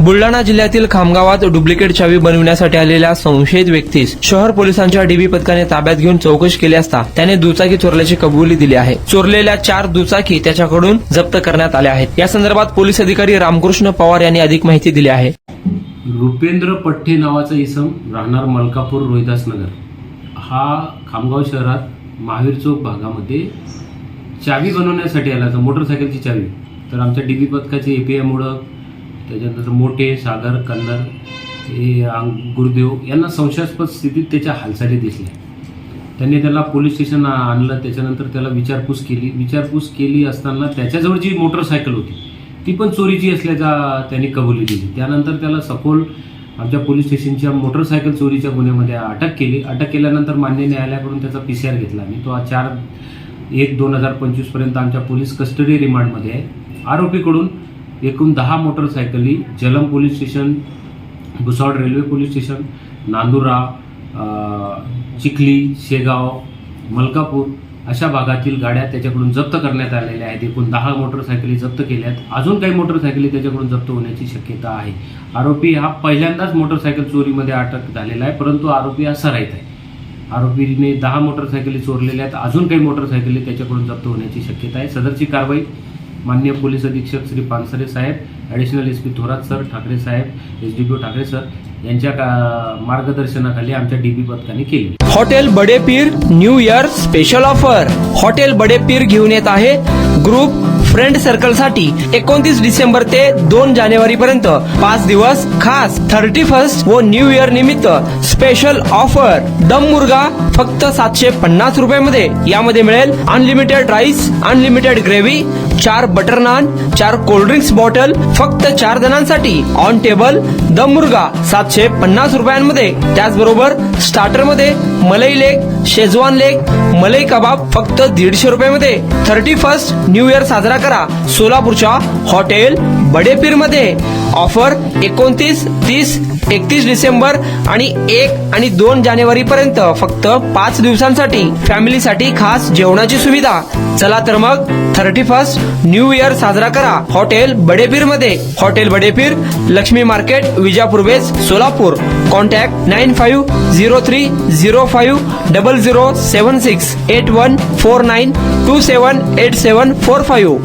बुलढाणा जिल्ह्यातील खामगावात डुप्लिकेट चावी बनविण्यासाठी आलेल्या संशयित व्यक्तीस शहर पोलिसांच्या डीबी पथकाने ताब्यात घेऊन चौकशी केली असता त्याने दुचाकी चोरल्याची कबुली दिली आहे। चोरलेल्या 4 दुचाकी त्याच्याकडून जप्त करण्यात आल्या आहेत। या संदर्भात पोलीस अधिकारी रामकृष्ण पवार यांनी अधिक माहिती दिली आहे। रुपेंद्र पठ्ठे नावाचा इसम राहणार मलकापूर रोहिदास नगर हा खामगाव शहरात महावीर चौक भागामध्ये चावी बनवण्यासाठी आला होता, मोटरसायकलची चावी। तर आमच्या डीबी पथकाचे एपीआय मुळक, त्याच्यानंतर मोठे, सागर, कन्नर, गुरुदेव यांना संशयास्पद स्थितीत त्याच्या हालचाली दिसल्या। त्यांनी त्याला पोलीस स्टेशन आणलं। त्याच्यानंतर त्याला विचारपूस केली असताना त्याच्याजवळ जी मोटरसायकल होती ती पण चोरीची असल्याचा त्यांनी कबुली दिली। त्यानंतर त्याला सखोल आमच्या पोलीस स्टेशनच्या मोटरसायकल चोरीच्या गुन्ह्यामध्ये अटक केली। अटक केल्यानंतर मान्य न्यायालयाकडून त्याचा PCR घेतला आणि तो 4/1/2025 पर्यंत आमच्या पोलीस कस्टडी रिमांडमध्ये आहे। आरोपीकडून एकूण 10 मोटरसायकली जलम police station, Bhusawal railway police station, Nandura, Chikhli, Shegaon, Malkapur अशा भागातील गाड्या त्याच्याकडून जप्त करण्यात आलेल्या आहेत। एकूण 10 मोटरसायकली जप्त केल्यात। अजून काही मोटरसायकली त्याच्याकडून जप्त होण्याची शक्यता आहे। आरोपी हा पहिल्यांदाच मोटरसायकल चोरीमध्ये अटक झालेला आहे, परंतु आरोपी हा सराईत आहे। आरोपीने 10 मोटरसायकली चोरलेल्या आहेत। अजून काही मोटरसायकली त्याच्याकडून जप्त होण्याची शक्यता आहे। सदरची कारवाई माननीय पोलीस अधीक्षक श्री पानसरे साहेब, additional SP Thorat sir, Thackeray साहेब, SDPO ठाकरे सर यांच्या मार्गदर्शनाखाली आमच्या डीबी पथकाने केली। Hotel Bade Peer new year special offer. Hotel Bade Peer घेऊन येत आहे ग्रुप फ्रेंड सर्कल साठी 29 डिसेंबर ते 2 जानेवारी पर्यंत 5 दिवस खास 31 व न्यू इयर निमित्त स्पेशल ऑफर। दम मुर्गा फक्त 750 रुपयामध्ये। यामध्ये मिळेल unlimited rice, unlimited gravy, 4 butter naan, 4 cold drinks bottle फक्त 4 जणांसाठी। ऑन टेबल दम मुर्गा 750 रुपयांमध्ये। त्याचबरोबर स्टार्टर मध्ये मलाई लेग, शेजवान लेग, मलाई कबाब फक्त 150 रुपयामध्ये। 31 न्यू इयर साजरा करा सोलापूरच्या हॉटेल बडे पीर मध्ये। ऑफर 29, 30, 31 डिसेंबर आणि 1 आणि 2 जानेवारी पर्यंत फक्त 5 दिवसांसाठी। फॅमिलीसाठी खास जेवणाची सुविधा। चला तर मग 31 न्यू इयर साजरा करा हॉटेल बडे पीर मध्ये। हॉटेल बडे पीर, लक्ष्मी मार्केट, विजापूर बेस, सोलापूर। कॉन्टॅक्ट 9503050076 8149278745।